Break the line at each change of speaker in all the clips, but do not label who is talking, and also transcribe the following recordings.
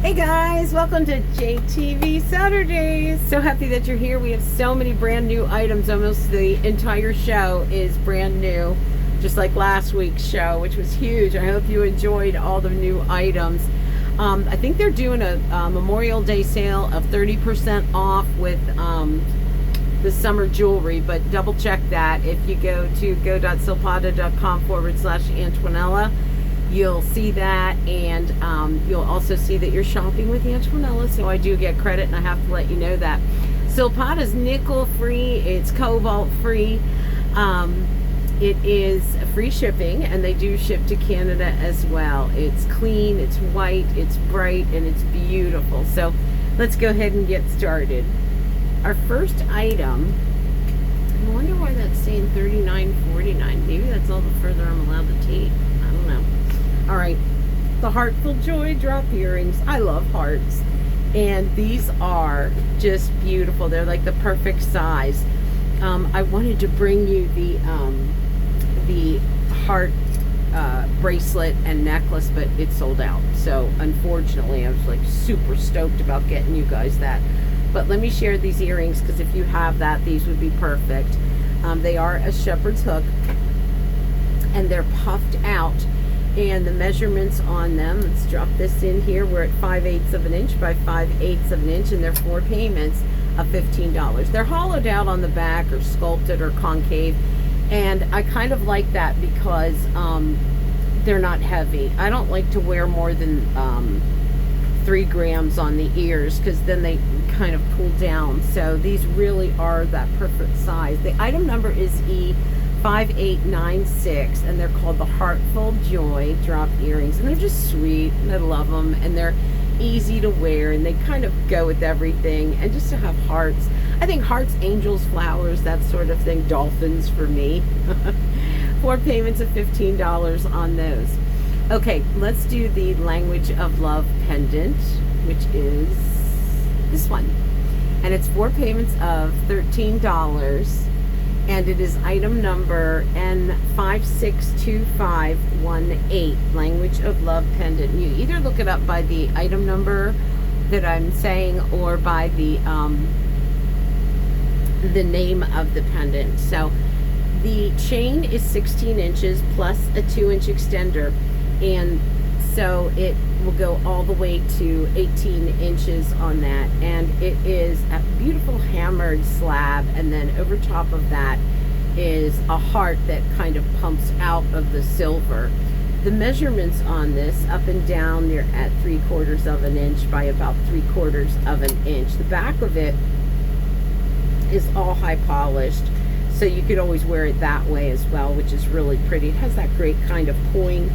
Hey guys, welcome to JTV Saturdays. So happy that you're here. We have so many brand new items. Almost the entire show is brand new, just like last week's show, which was huge. I hope you enjoyed all the new items. I think they're doing a Memorial Day sale of 30% off with the summer jewelry, but double check that. If you go to go.silpada.com/Antonella, you'll see that, and you'll also see that you're shopping with Antonella, so I do get credit, and I have to let you know that. Silpada's nickel free, it's cobalt free, it is free shipping, and they do ship to Canada as well. It's clean, it's white, it's bright, and it's beautiful. So let's go ahead and get started. Our first item, I wonder why that's saying $39.49. Maybe that's all the further I'm allowed to take. I don't know. All right, the Heartful Joy drop earrings. I love hearts, and these are just beautiful. They're like the perfect size. I wanted to bring you the heart bracelet and necklace, but it sold out. So unfortunately, I was like super stoked about getting you guys that. But let me share these earrings, because if you have that, these would be perfect. They are a shepherd's hook, and they're puffed out. And the measurements on them, let's drop this in here. We're at 5/8 of an inch by 5/8 of an inch, and they're 4 payments of $15. They're hollowed out on the back, or sculpted, or concave, and I kind of like that because they're not heavy. I don't like to wear more than 3 grams on the ears, because then they kind of pull down. So these really are that perfect size. The item number is E5896, and they're called the Heartful Joy drop earrings, and they're just sweet, and I love them, and they're easy to wear, and they kind of go with everything. And just to have hearts, I think hearts, angels, flowers, that sort of thing, dolphins for me. 4 payments of $15 on those. Okay, let's do the Language of Love pendant, which is this one, and it's 4 payments of $13. And it is item number N562518, Language of Love pendant. You either look it up by the item number that I'm saying, or by the name of the pendant. So the chain is 16 inches plus a 2-inch extender, and so it will go all the way to 18 inches on that, and it is a beautiful hammered slab, and then over top of that is a heart that kind of pumps out of the silver. The measurements on this, up and down, they're at 3/4 of an inch by about 3/4 of an inch. The back of it is all high polished, so you could always wear it that way as well, which is really pretty. It has that great kind of coin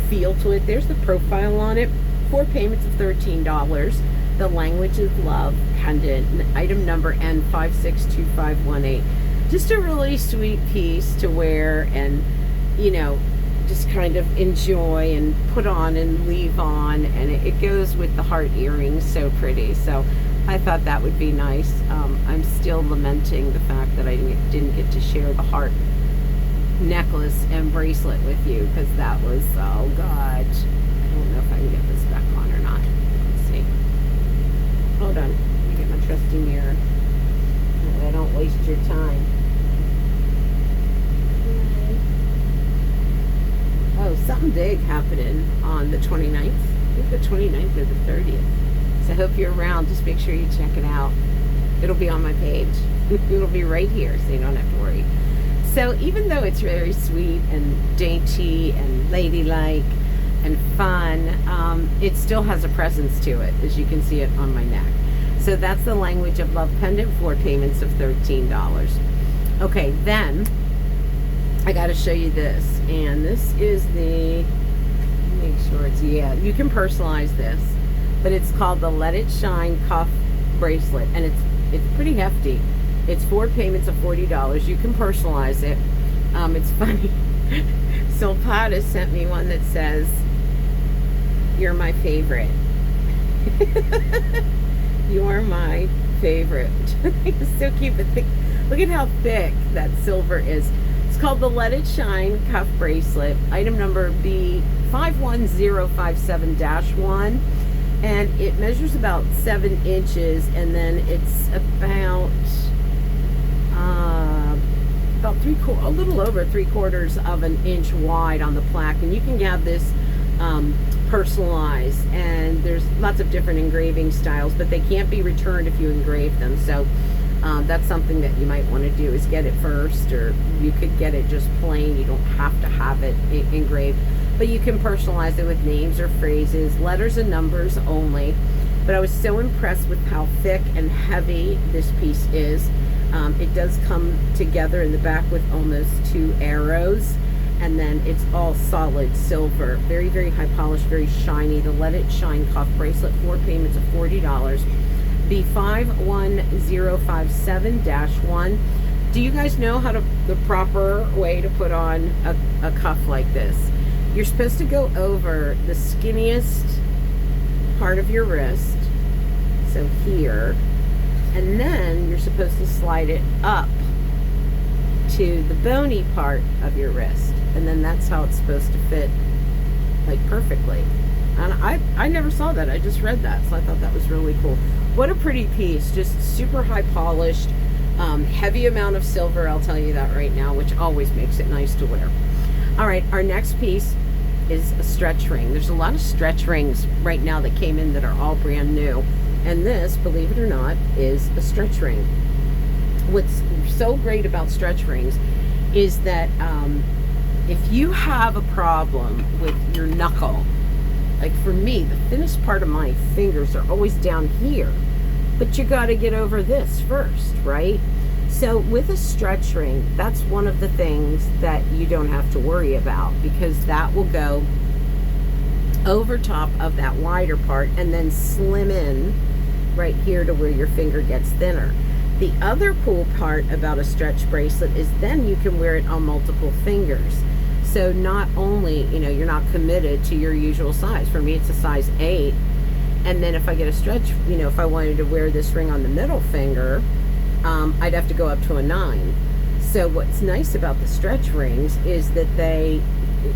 feel to it. There's the profile on it. 4 payments of $13. The Language of Love pendant, item number N562518. Just a really sweet piece to wear, and just kind of enjoy and put on and leave on, and it goes with the heart earrings. So pretty. So I thought that would be nice. I'm still lamenting the fact that I didn't get to share the heart necklace and bracelet with you, because that was, oh god, I don't know if I can get this back on or not. Let's see. Hold on, let me get my trusty mirror so I don't waste your time. Oh, something big happening on the 29th. I think the 29th or the 30th. So I hope you're around. Just make sure you check it out. It'll be on my page. It'll be right here, so you don't have to worry. So even though it's very sweet and dainty and ladylike and fun, it still has a presence to it, as you can see it on my neck. So that's the Language of Love pendant, 4 payments of $13. Okay, then I got to show you this, and this is the, make sure it's, yeah, you can personalize this, but it's called the Let It Shine cuff bracelet, and it's pretty hefty. It's 4 payments of $40. You can personalize it. It's funny. Silpada sent me one that says, "You're my favorite." You're my favorite. It's so cute, but look at how thick that silver is. It's called the Let It Shine cuff bracelet. Item number B51057-1. And it measures about 7 inches, and then it's about a little over 3/4 of an inch wide on the plaque. And you can have this personalized, and there's lots of different engraving styles, but they can't be returned if you engrave them. So that's something that you might want to do, is get it first, or you could get it just plain. You don't have to have it engraved, but you can personalize it with names or phrases, letters and numbers only. But I was so impressed with how thick and heavy this piece is. It does come together in the back with almost 2 arrows, and then it's all solid silver, very, very high polish, very shiny. The Let It Shine cuff bracelet, 4 payments of $40. B51057-1. Do you guys know how to, the proper way to put on a cuff like this? You're supposed to go over the skinniest part of your wrist, so here, and then you're supposed to slide it up to the bony part of your wrist, and then that's how it's supposed to fit, like, perfectly. And I never saw that. I just read that, so I thought that was really cool. What a pretty piece, just super high polished, heavy amount of silver, I'll tell you that right now, which always makes it nice to wear. All right, our next piece is a stretch ring. There's a lot of stretch rings right now that came in that are all brand new, and this, believe it or not, is a stretch ring. What's so great about stretch rings is that if you have a problem with your knuckle, like for me, the thinnest part of my fingers are always down here, but you got to get over this first, right? So with a stretch ring, that's one of the things that you don't have to worry about, because that will go over top of that wider part and then slim in right here to where your finger gets thinner. The other cool part about a stretch bracelet is then you can wear it on multiple fingers. So not only, you're not committed to your usual size. For me, it's a size 8. And then if I get a stretch, if I wanted to wear this ring on the middle finger, I'd have to go up to a 9. So what's nice about the stretch rings is that they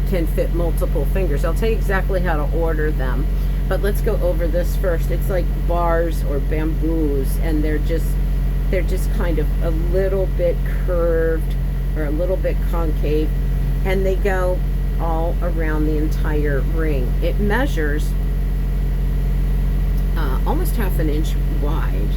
can fit multiple fingers. I'll tell you exactly how to order them, but let's go over this first. It's like bars or bamboos, and they're just kind of a little bit curved or a little bit concave, and they go all around the entire ring. It measures almost half an inch wide,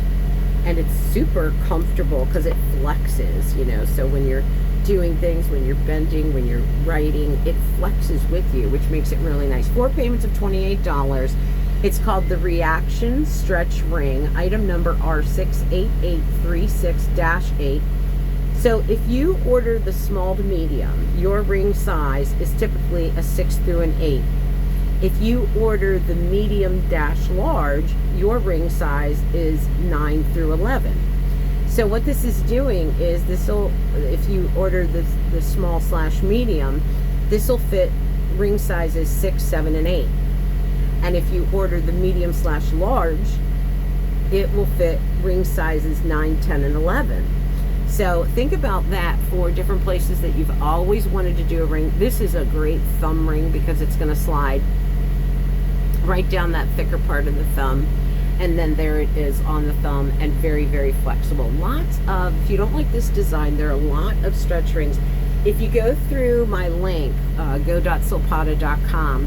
and it's super comfortable because it flexes, so when you're doing things, when you're bending, when you're writing, it flexes with you, which makes it really nice. 4 payments of $28. It's called the Reaction Stretch Ring, item number R68836-8. So if you order the small to medium, your ring size is typically a 6 through an 8. If you order the medium-large, your ring size is 9 through 11. So what this is doing is if you order the small/medium, this will fit ring sizes 6, 7, and 8. And if you order the medium/large, it will fit ring sizes 9, 10, and 11. So think about that for different places that you've always wanted to do a ring. This is a great thumb ring because it's going to slide right down that thicker part of the thumb, and then there it is on the thumb, and very, very flexible. If you don't like this design, there are a lot of stretch rings. If you go through my link, go.silpada.com,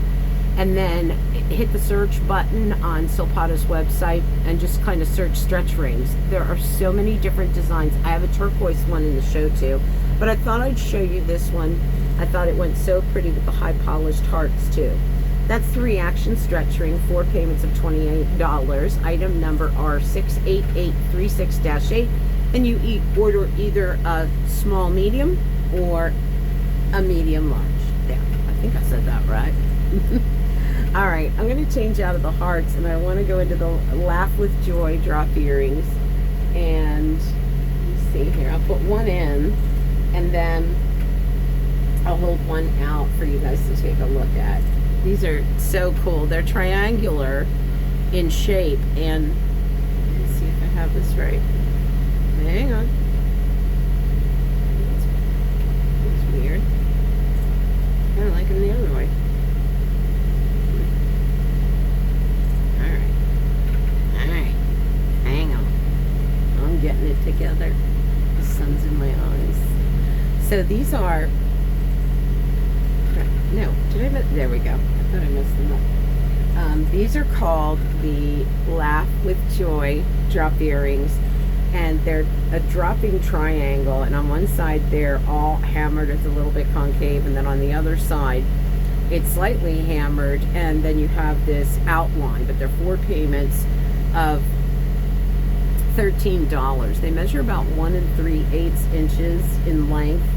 and then hit the search button on Silpada's website and just kind of search stretch rings, there are so many different designs. I have a turquoise one in the show too, but I thought I'd show you this one. I thought it went so pretty with the high polished hearts too. That's the Reaction Stretch Ring, 4 payments of $28. Item number R68836-8, and you order either a small medium or a medium large. There, I think I said that right. All right, I'm going to change out of the hearts, and I want to go into the Laugh with Joy drop earrings. And let's see here, I'll put one in, and then I'll hold one out for you guys to take a look at. These are so cool. They're triangular in shape, and let's see if I have this right. Hang on. That's weird. Kind of like them the other way. Alright. together. The sun's in my eyes. So these are, no, there we go. I thought I messed them up. These are called the Laugh with Joy drop earrings, and they're a dropping triangle, and on one side they're all hammered, it's a little bit concave, and then on the other side it's slightly hammered, and then you have this outline, but they're 4 payments of $13. They measure about 1 3/8 inches in length.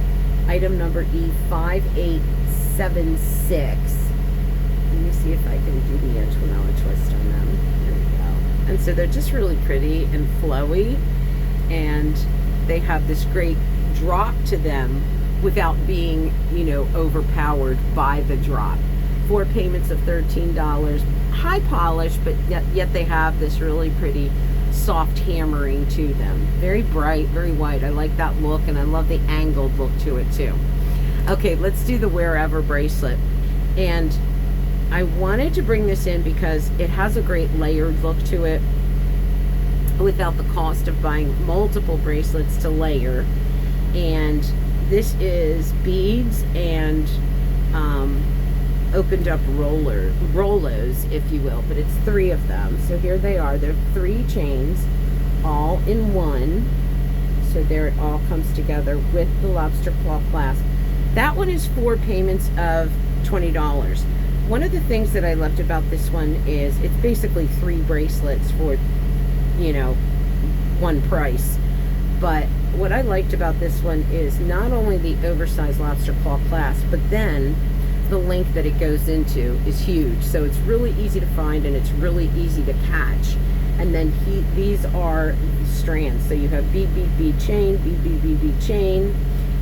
Item number E5876. Let me see if I can do the edge when I would twist on them. There we go. And so they're just really pretty and flowy, and they have this great drop to them without being, you know, overpowered by the drop. 4 payments of $13. High polish, but yet they have this really pretty soft hammering to them. Very bright, very white. I like that look, and I love the angled look to it too. Okay, let's do the Wherever bracelet. And I wanted to bring this in because it has a great layered look to it without the cost of buying multiple bracelets to layer. And this is beads and opened up Rolos, if you will, but it's 3 of them. So here they are. They're 3 chains all in one. So there it all comes together with the lobster claw clasp. That one is 4 payments of $20. One of the things that I loved about this one is it's basically 3 bracelets for, you know, one price. But what I liked about this one is not only the oversized lobster claw clasp, but then the length that it goes into is huge. So it's really easy to find, and it's really easy to catch. And then these are strands. So you have bead, bead, bead, chain, bead, bead, bead, bead, chain.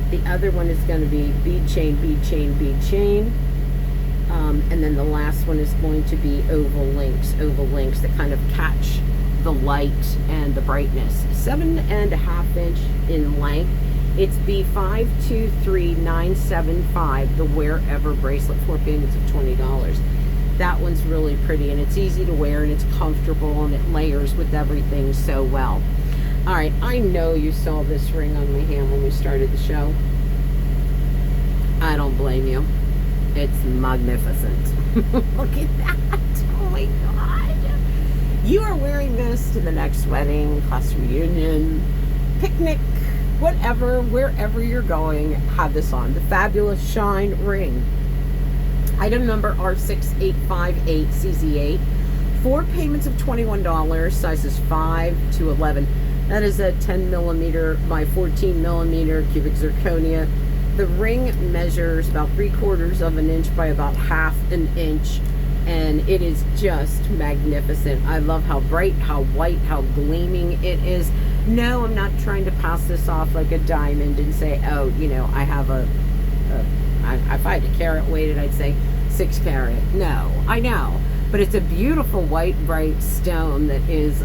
The other one is going to be bead, chain, bead, chain, bead, chain. And then the last one is going to be oval links that kind of catch the light and the brightness. 7.5 inch in length. It's B523975, the Wherever bracelet, 4 payments of $20. That one's really pretty, and it's easy to wear, and it's comfortable, and it layers with everything so well. All right, I know you saw this ring on my hand when we started the show. I don't blame you. It's magnificent. Look at that. Oh my God. You are wearing this to the next wedding, class reunion, picnic, whatever, wherever you're going, have this on. The Fabulous Shine Ring. Item number R6858CZ8. 4 payments of $21, sizes 5 to 11. That is a 10 millimeter by 14 millimeter cubic zirconia. The ring measures about 3/4 of an inch by about 1/2 an inch, and it is just magnificent. I love how bright, how white, how gleaming it is. No, I'm not trying to pass this off like a diamond and say, oh, you know, I have if I had a carat weighted, I'd say 6 carat. No, I know, but it's a beautiful white, bright stone that is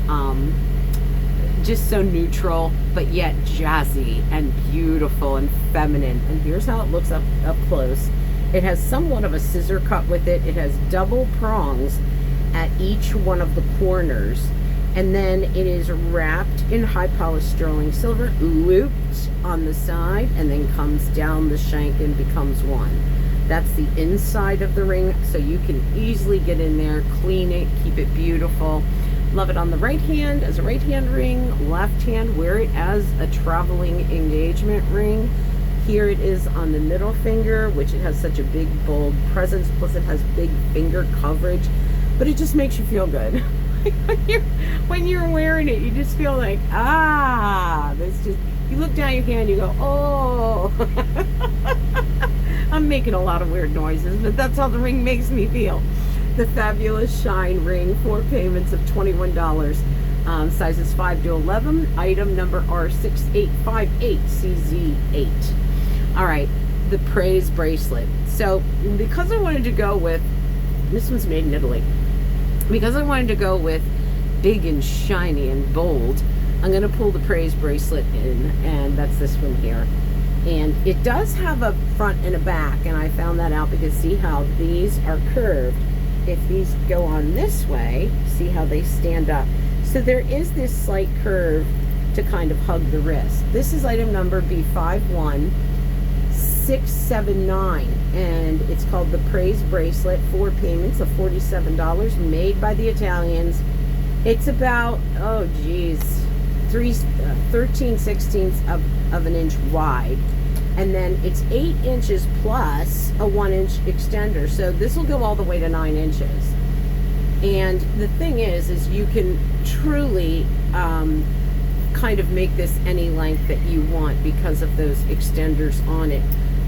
just so neutral, but yet jazzy and beautiful and feminine. And here's how it looks up close. It has somewhat of a scissor cut with it. It has double prongs at each one of the corners, and then it is wrapped in high polished sterling silver, looped on the side, and then comes down the shank and becomes one. That's the inside of the ring, so you can easily get in there, clean it, keep it beautiful. Love it on the right hand as a right hand ring, left hand, wear it as a traveling engagement ring. Here it is on the middle finger, which it has such a big, bold presence, plus it has big finger coverage, but it just makes you feel good. when you're wearing it, you just feel like, you look down your hand, you go, oh. I'm making a lot of weird noises, but that's how the ring makes me feel. The Fabulous Shine Ring, 4 payments of $21, sizes 5 to 11. Item number R6858CZ8. All right, the Praise Bracelet. So because I wanted to go with, this one's made in Italy, because I wanted to go with big and shiny and bold, I'm going to pull the Praise Bracelet in, and that's this one here. And it does have a front and a back, and I found that out because see how these are curved. If these go on this way, see how they stand up. So there is this slight curve to kind of hug the wrist. This is item number B51679, and it's called the Praise Bracelet. 4 payments of $47, made by the Italians. It's about, 13/16 of an inch wide, and then it's 8 inches plus a 1-inch extender. So this will go all the way to 9 inches. And the thing is you can truly kind of make this any length that you want because of those extenders on it.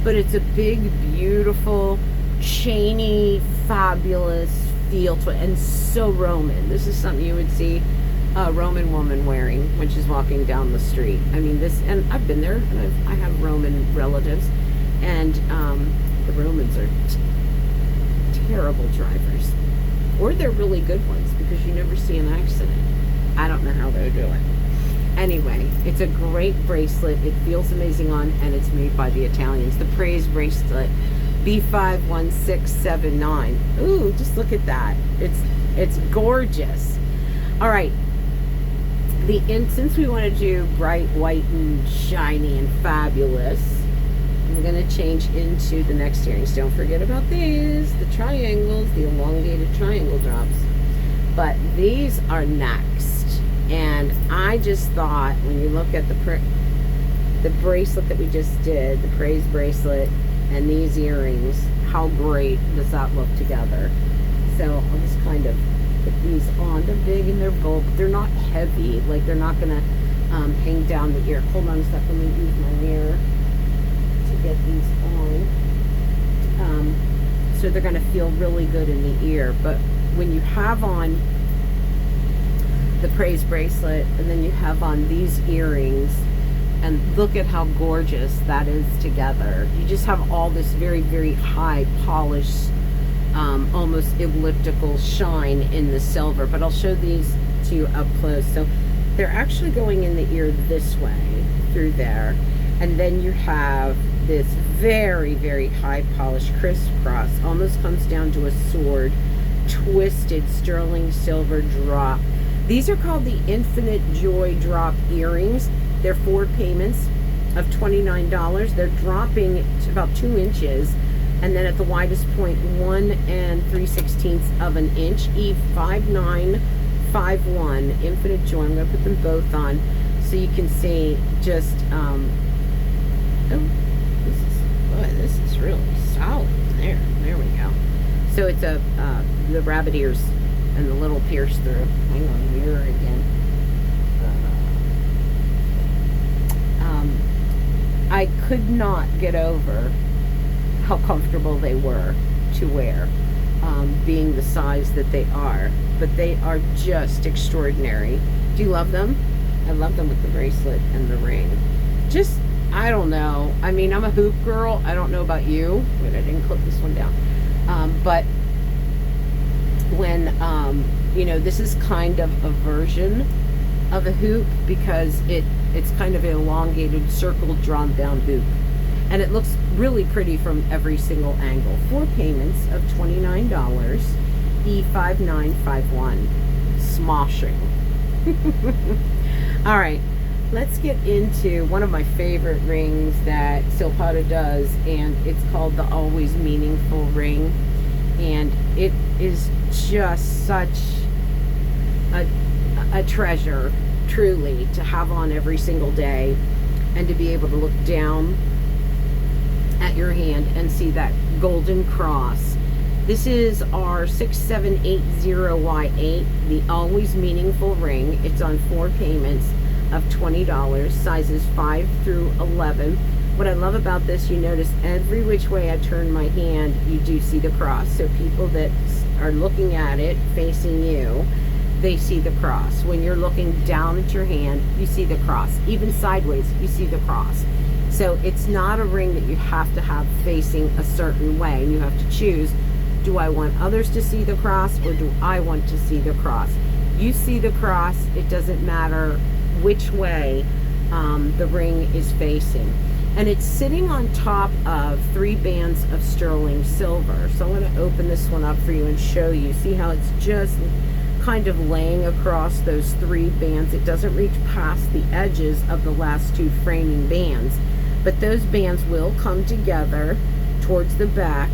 But it's a big, beautiful, chainy, fabulous feel to it, and so Roman. This is something you would see a Roman woman wearing when she's walking down the street. I mean, this, and I've been there, and I have Roman relatives, and the Romans are terrible drivers. Or they're really good ones, because you never see an accident. I don't know how they do it. Anyway, it's a great bracelet. It feels amazing on, and it's made by the Italians. The Praise Bracelet, B51679. Ooh, just look at that. It's gorgeous. All right. Since we want to do bright white and shiny and fabulous, I'm going to change into the next earrings. Don't forget about these, the triangles, the elongated triangle drops. But these are next. And I just thought, when you look at the bracelet that we just did, the Praise Bracelet, and these earrings, how great does that look together? So I'll just kind of put these on. They're big and they're bold. They're not heavy. Like, they're not going to hang down the ear. Hold on a second. Let me use my mirror to get these on. So they're going to feel really good in the ear. But when you have on the Praise Bracelet, and then you have on these earrings, and look at how gorgeous that is together. You just have all this very, very high polished, almost elliptical shine in the silver. But I'll show these to you up close. So they're actually going in the ear this way, through there. And then you have this very, very high polished crisscross, almost comes down to a sword, twisted sterling silver drop. These are called the Infinite Joy Drop earrings. They're 4 payments of $29. They're dropping to about 2 inches, and then at the widest point, 1 3/16 of an inch. E5951 Infinite Joy. I'm going to put them both on so you can see just. This is really solid. There we go. So it's the rabbit ears and the little pierce through. Hang on, mirror again. I could not get over how comfortable they were to wear, being the size that they are. But they are just extraordinary. Do you love them? I love them with the bracelet and the ring. Just, I don't know. I mean, I'm a hoop girl. I don't know about you. Wait, I didn't clip this one down. But when, this is kind of a version of a hoop, because it's kind of an elongated circle drawn down hoop, and it looks really pretty from every single angle. 4 payments of $29. E5951. Smoshing. All right, let's get into one of my favorite rings that Silpada does, and it's called the Always Meaningful ring. And it is just such a treasure, truly, to have on every single day, and to be able to look down at your hand and see that golden cross. This is our 6780Y8, the Always Meaningful ring. It's on 4 payments of $20, sizes 5 through 11. What I love about this, you notice every which way I turn my hand, you do see the cross. So people that are looking at it facing you, they see the cross. When you're looking down at your hand, you see the cross. Even sideways, you see the cross. So it's not a ring that you have to have facing a certain way. And you have to choose, do I want others to see the cross, or do I want to see the cross? You see the cross. It doesn't matter which way the ring is facing. And it's sitting on top of 3 bands of sterling silver. So I'm going to open this one up for you and show you. See how it's just kind of laying across those 3 bands. It doesn't reach past the edges of the last 2 framing bands, but those bands will come together towards the back.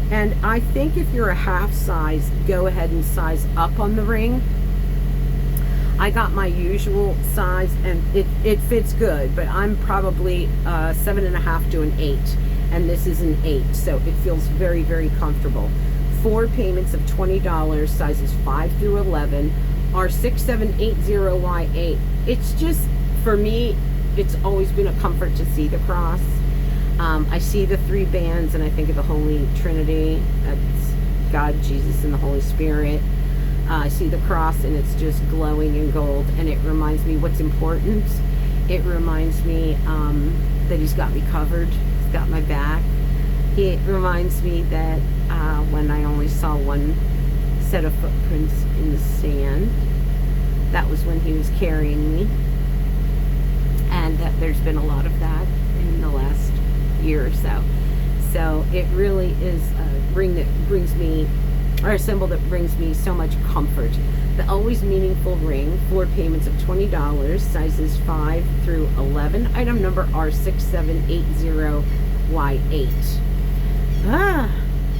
And I think if you're a half size, go ahead and size up on the ring. I got my usual size, and it fits good, but I'm probably 7.5 to an 8, and this is an 8, so it feels very, very comfortable. 4 payments of $20, sizes 5 through 11, are 6780Y8. It's just, for me, it's always been a comfort to see the cross. I see the 3 bands and I think of the Holy Trinity. That's God, Jesus, and the Holy Spirit. I see the cross and it's just glowing in gold, and it reminds me what's important. It reminds me that He's got me covered. He's got my back. It reminds me that when I only saw one set of footprints in the sand, that was when He was carrying me, and that there's been a lot of that in the last year or so. So it really is a ring that brings me, or a symbol that brings me so much comfort. The Always Meaningful ring, 4 payments of $20, sizes 5 through 11. Item number R6780Y8. Ah,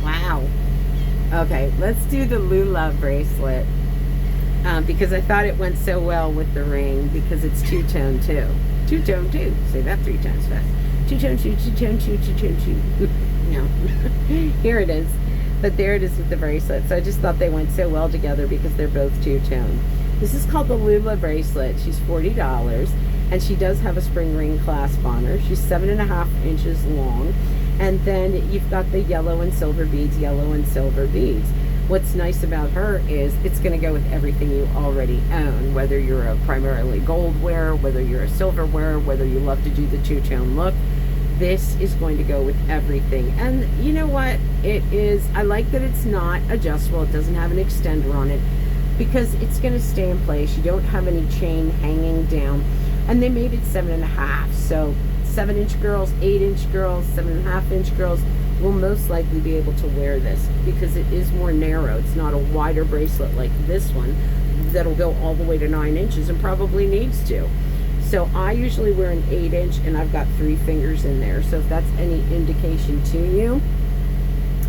wow. Okay, let's do the Lula bracelet, because I thought it went so well with the ring, because it's two-tone too. Two-tone too. Say that 3 times fast. Two-tone two, two-tone two, two-tone two. No. Here it is. But there it is with the bracelet. So I just thought they went so well together because they're both two-tone. This is called the Lula bracelet. She's $40, and she does have a spring ring clasp on her. She's 7.5 inches long. And then you've got the yellow and silver beads, yellow and silver beads. What's nice about her is it's going to go with everything you already own, whether you're a primarily gold wearer, whether you're a silver wearer, whether you love to do the two-tone look. This is going to go with everything. And you know what? It is, I like that it's not adjustable. It doesn't have an extender on it, because it's going to stay in place. You don't have any chain hanging down. And they made it 7.5. So 7-inch girls, 8-inch girls, 7.5-inch girls will most likely be able to wear this, because it is more narrow. It's not a wider bracelet like this one that'll go all the way to 9 inches and probably needs to. So I usually wear an 8-inch, and I've got 3 fingers in there. So if that's any indication to you.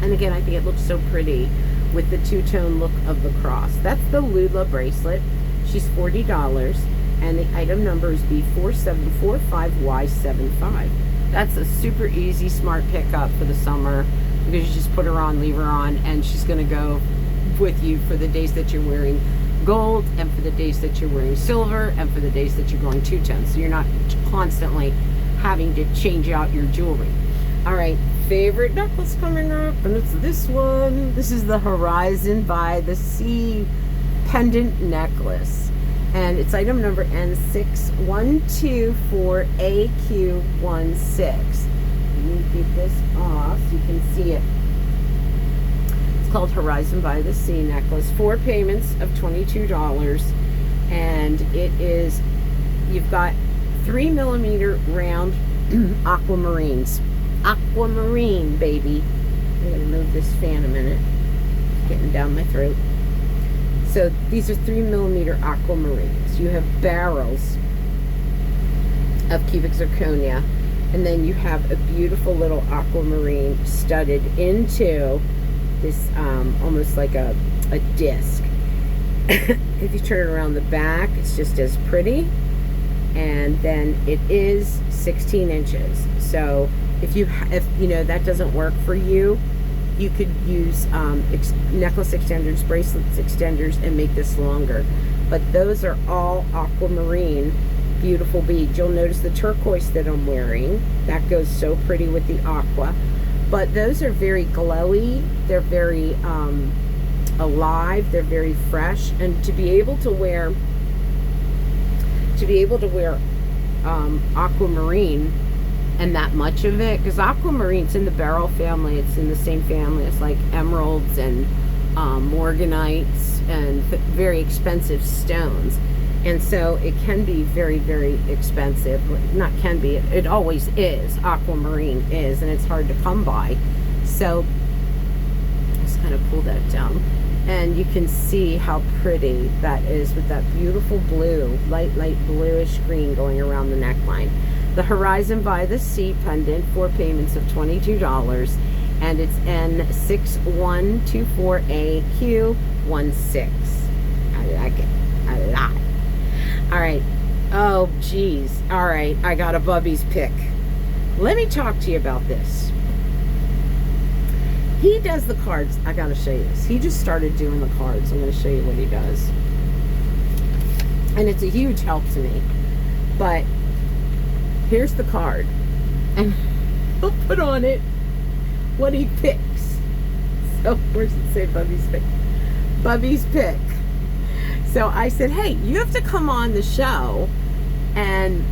And again, I think it looks so pretty with the two-tone look of the cross. That's the Lula bracelet. She's $40, and the item number is B4745Y75. That's a super easy, smart pickup for the summer, because you just put her on, leave her on, and she's going to go with you for the days that you're wearing gold, and for the days that you're wearing silver, and for the days that you're going two-tone. So you're not constantly having to change out your jewelry. All right, favorite necklace coming up, and it's this one. This is the Horizon by the Sea pendant necklace, and it's item number N6124AQ16. Let me keep this off so you can see it. It's called Horizon by the Sea necklace. 4 payments of $22, and it is, you've got 3mm round aquamarines. Aquamarine, baby. I'm going to move this fan a minute. It's getting down my throat. So these are 3mm aquamarines. You have barrels of cubic zirconia, and then you have a beautiful little aquamarine studded into this almost like a disc. If you turn it around the back, it's just as pretty. And then it is 16 inches. So if you know that doesn't work for you, you could use necklace extenders, bracelets extenders, and make this longer. But those are all aquamarine, beautiful beads. You'll notice the turquoise that I'm wearing. That goes so pretty with the aqua. But those are very glowy. They're very alive. They're very fresh. And to be able to wear aquamarine, and that much of it, because aquamarine's in the beryl family. It's in the same family as like emeralds and morganites and very expensive stones. And so it can be very, very expensive. Not can be, it always is. Aquamarine is, and it's hard to come by. So let's kind of pull that down. And you can see how pretty that is with that beautiful blue, light bluish green going around the neckline. The Horizon by the Sea pendant, 4 payments of $22, and it's N6124AQ16. I like it a lot. All right. Oh, geez. All right. I got a Bubbies Pick. Let me talk to you about this. He does the cards. I got to show you this. He just started doing the cards. I'm going to show you what he does. And it's a huge help to me. But here's the card. And he'll put on it what he picks. So, where's it say Bubbies Pick? Bubbies Pick. So I said, hey, you have to come on the show and,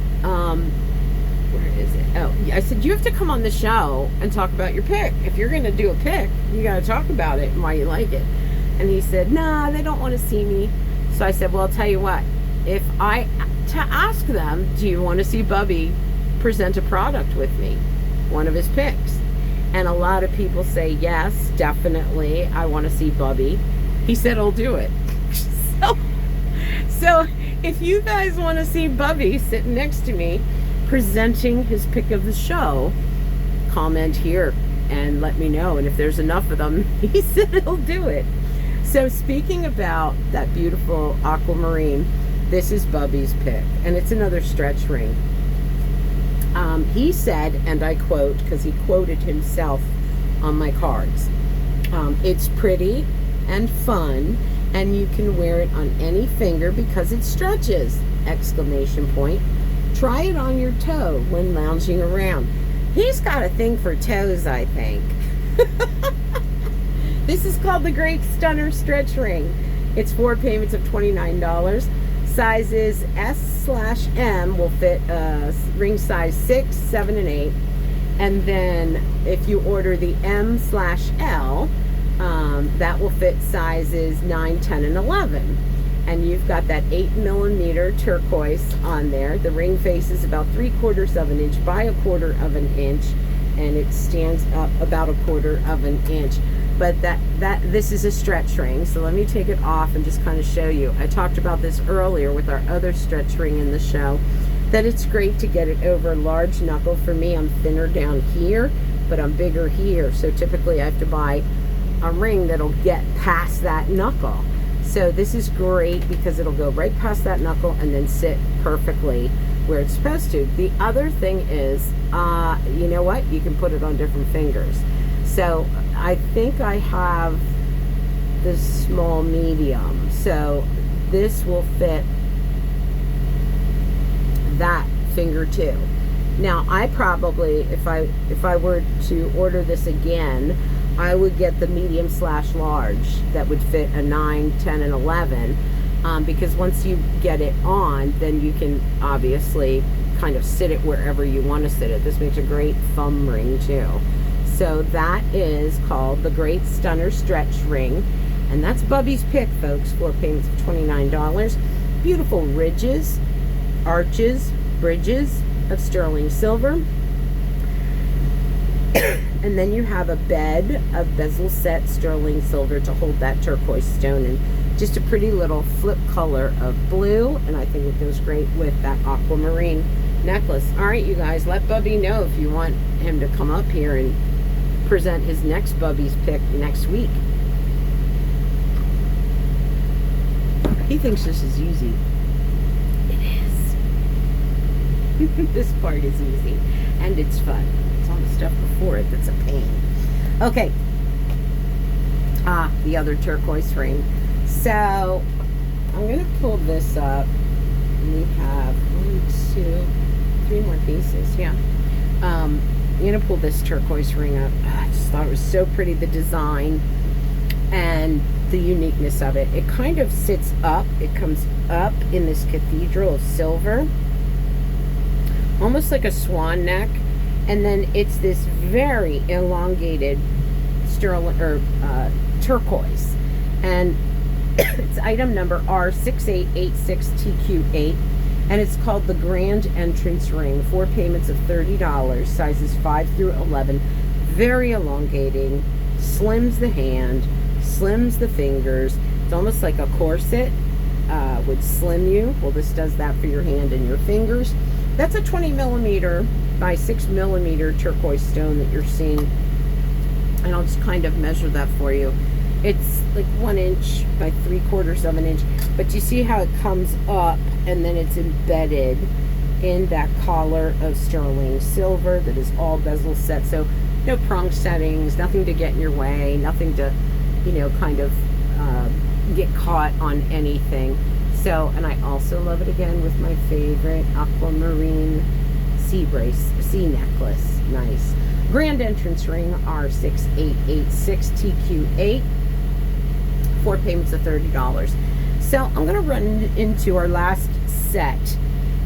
where is it? Oh, I said, you have to come on the show and talk about your pick. If you're going to do a pick, you got to talk about it and why you like it. And he said, nah, they don't want to see me. So I said, well, I'll tell you what. If I to ask them, do you want to see Bubby present a product with me? One of his picks. And a lot of people say, yes, definitely. I want to see Bubby. He said, I'll do it. So if you guys want to see Bubby sitting next to me presenting his pick of the show, comment here and let me know. And if there's enough of them, he said he'll do it. So speaking about that beautiful aquamarine, this is Bubby's pick, and it's another stretch ring. He said, and I quote, because he quoted himself on my cards, it's pretty and fun, and you can wear it on any finger because it stretches! Exclamation point. Try it on your toe when lounging around. He's got a thing for toes, I think. This is called the Great Stunner Stretch Ring. It's 4 payments of $29. Sizes S/M will fit ring size 6, 7, and 8. And then if you order the M/L, that will fit sizes 9, 10, and 11. And you've got that 8mm turquoise on there. The ring face is about 3/4 of an inch by 1/4 of an inch, and it stands up about 1/4 of an inch. But this is a stretch ring, so let me take it off and just kind of show you. I talked about this earlier with our other stretch ring in the show, that it's great to get it over large knuckle. For me, I'm thinner down here, but I'm bigger here, so typically I have to buy a ring that'll get past that knuckle. So this is great because it'll go right past that knuckle and then sit perfectly where it's supposed to. The other thing is, you know what? You can put it on different fingers. So I think I have the small medium. So this will fit that finger too. Now I probably, if I were to order this again, I would get the medium/large that would fit a 9, 10, and 11, because once you get it on, then you can obviously kind of sit it wherever you want to sit it. This makes a great thumb ring too. So that is called the Great Stunner Stretch Ring, and that's Bubby's Pick, folks. 4 payments of $29. Beautiful ridges, arches, bridges of sterling silver. And then you have a bed of bezel set sterling silver to hold that turquoise stone, and just a pretty little flip color of blue, and I think it goes great with that aquamarine necklace. All right, you guys, let Bubby know if you want him to come up here and present his next Bubby's Pick next week. He thinks this is easy. It is. This part is easy, and it's fun. It's all the stuff before it that's a pain. Okay. The other turquoise ring. So I'm going to pull this up. We have 1, 2, 3 more pieces. Yeah. I'm going to pull this turquoise ring up. I just thought it was so pretty, the design and the uniqueness of it. It kind of sits up. It comes up in this cathedral of silver, almost like a swan neck. And then it's this very elongated sterling or turquoise, and it's item number R6886TQ8, and it's called the Grand Entrance Ring. 4 payments of $30, sizes 5 through 11. Very elongating, slims the hand, slims the fingers. It's almost like a corset would slim you. Well, this does that for your hand and your fingers. That's a 20 millimeter by 6 millimeter turquoise stone that you're seeing. And I'll just kind of measure that for you. It's like 1 inch by 3/4 of an inch. But you see how it comes up and then it's embedded in that collar of sterling silver that is all bezel set. So no prong settings, nothing to get in your way, nothing to, you know, kind of get caught on anything. So, and I also love it again with my favorite aquamarine sea necklace. Nice. Grand entrance ring R6886 TQ8. 4 payments of $30. So I'm going to run into our last set,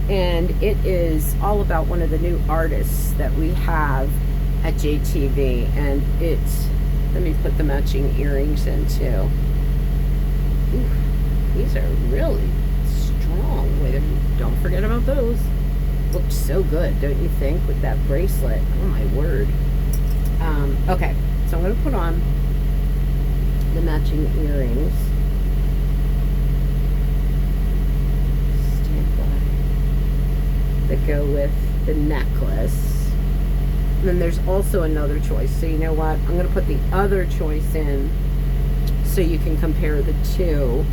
and it is all about one of the new artists that we have at JTV, and it's, let me put the matching earrings in too. Ooh, these are really strong. Wait, don't forget about those. Looked so good, don't you think, with that bracelet? Oh my word. Okay, so I'm going to put on the matching earrings. Stand by. That go with the necklace. And then there's also another choice. So you know what? I'm going to put the other choice in so you can compare the two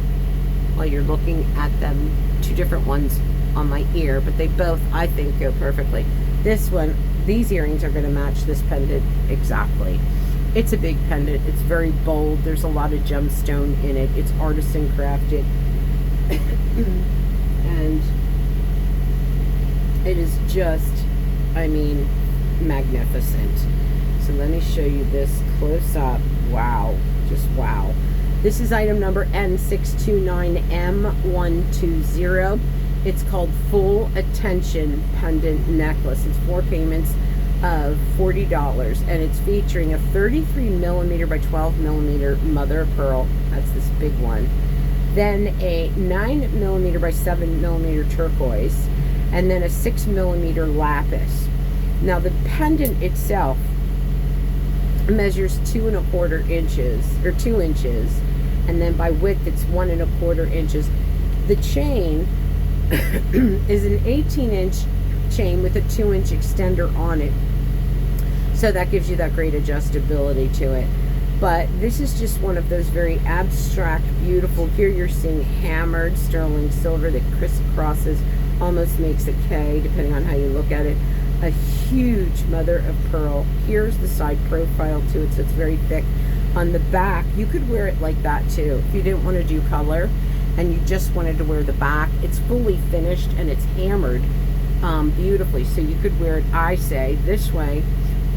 while you're looking at them. Two different ones on my ear, but they both, I think, go perfectly. This one, these earrings are going to match this pendant exactly. It's a big pendant. It's very bold. There's a lot of gemstone in it. It's artisan crafted. And it is just, I mean, magnificent. So let me show you this close up. Wow. Just wow. This is item number N629M120. It's called Full Attention Pendant Necklace. It's 4 payments of $40, and it's featuring a 33 millimeter by 12 millimeter mother of pearl. That's this big one. Then a 9 millimeter by 7 millimeter turquoise, and then a 6 millimeter lapis. Now the pendant itself measures 2 1/4 inches, or 2 inches, and then by width it's 1 1/4 inches. The chain is an 18-inch chain with a 2-inch extender on it, so that gives you that great adjustability to it. But this is just one of those very abstract, beautiful, here you're seeing hammered sterling silver that crisscrosses, almost makes a K depending on how you look at it. A huge mother of pearl. Here's the side profile to it, so it's very thick. On the back, you could wear it like that too if you didn't want to do color and you just wanted to wear the back. It's fully finished and it's hammered beautifully, so you could wear it, I say, this way,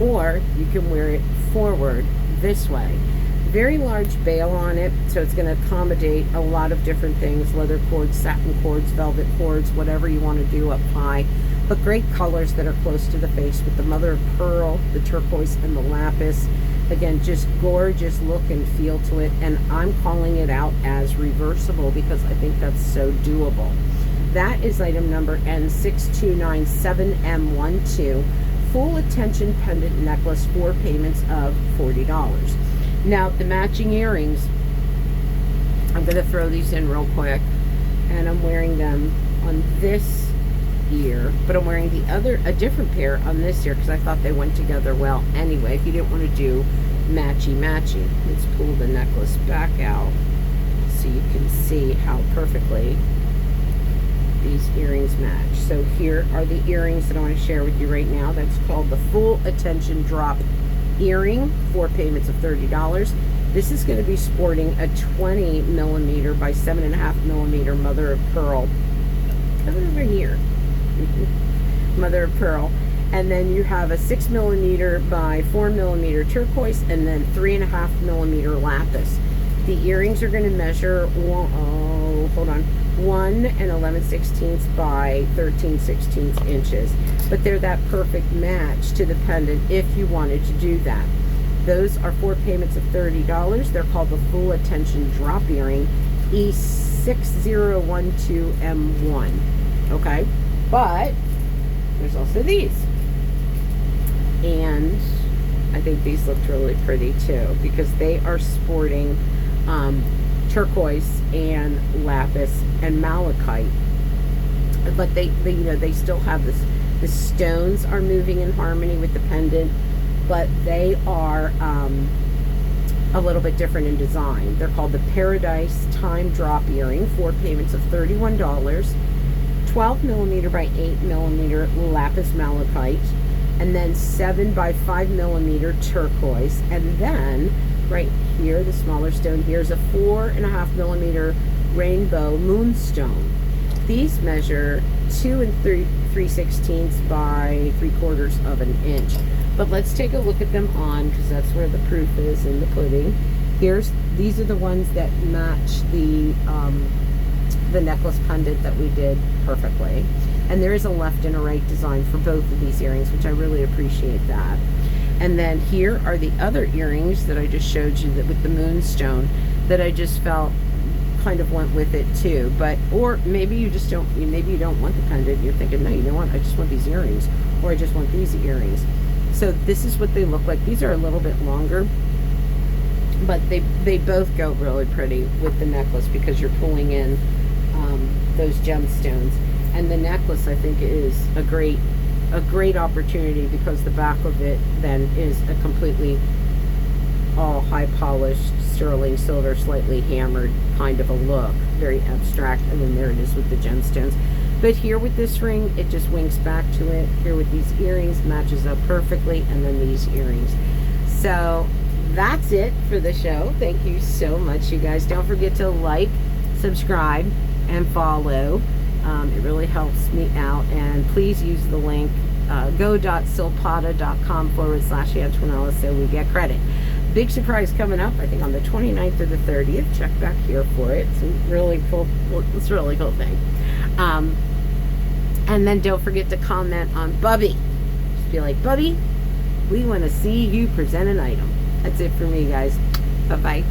or you can wear it forward this way. Very large bail on it, so it's going to accommodate a lot of different things: leather cords, satin cords, velvet cords, whatever you want to do up high. But great colors that are close to the face with the mother of pearl, the turquoise, and the lapis. Again, just gorgeous look and feel to it, and I'm calling it out as reversible because I think that's so doable. That is item number N629-7M12, Full Attention Pendant Necklace, 4 payments of $40. Now, the matching earrings, I'm going to throw these in real quick, and I'm wearing them on this ear, but I'm wearing a different pair on this ear because I thought they went together well anyway. If you didn't want to do matchy, let's pull the necklace back out so you can see how perfectly these earrings match. So here are the earrings that I want to share with you right now. That's called the Full Attention Drop Earring, 4 payments of $30. This is going to be sporting a 20 millimeter by 7.5 millimeter mother of pearl. Come over here. Mother of pearl. And then you have a 6 millimeter by 4 millimeter turquoise, and then 3.5 millimeter lapis. The earrings are going to measure 1 11/16 by 13/16 inches. But they're that perfect match to the pendant if you wanted to do that. Those are 4 payments of $30. They're called the Full Attention Drop Earring, E6012M1. Okay? But there's also these. And I think these looked really pretty too, because they are sporting turquoise and lapis and malachite. But they you know, they still have this, the stones are moving in harmony with the pendant, but they are a little bit different in design. They're called the Paradise Time Drop Earring, 4 payments of $31, 12 millimeter by 8 millimeter lapis malachite, and then 7 by 5 millimeter turquoise, and then right here, the smaller stone here is a 4.5 millimeter rainbow moonstone. These measure 2 3/16 by 3/4 of an inch. But let's take a look at them on, because that's where the proof is in the pudding. These are the ones that match the necklace pendant that we did perfectly. And there is a left and a right design for both of these earrings, which I really appreciate that. And then here are the other earrings that I just showed you, that with the moonstone, that I just felt kind of went with it too. But, or maybe you just don't, maybe you don't want the pendant. You're thinking, no, you know what, I just want these earrings, or I just want these earrings. So this is what they look like. These are a little bit longer, but they both go really pretty with the necklace, because you're pulling in those gemstones. And the necklace, I think, is a great opportunity, because the back of it then is a completely all high polished sterling silver, slightly hammered kind of a look, very abstract. And then there it is with the gemstones. But here with this ring, it just winks back to it. Here with these earrings, matches up perfectly, and then these earrings. So that's it for the show. Thank you so much, you guys. Don't forget to like, subscribe, and follow. It really helps me out. And please use the link go.silpada.com/Antonella so we get credit. Big surprise coming up, I think on the 29th or the 30th. Check back here for it. It's a really cool, it's a really cool thing. And then don't forget to comment on Bubby. Just be like, Bubby, we want to see you present an item. That's it for me, guys. Bye-bye.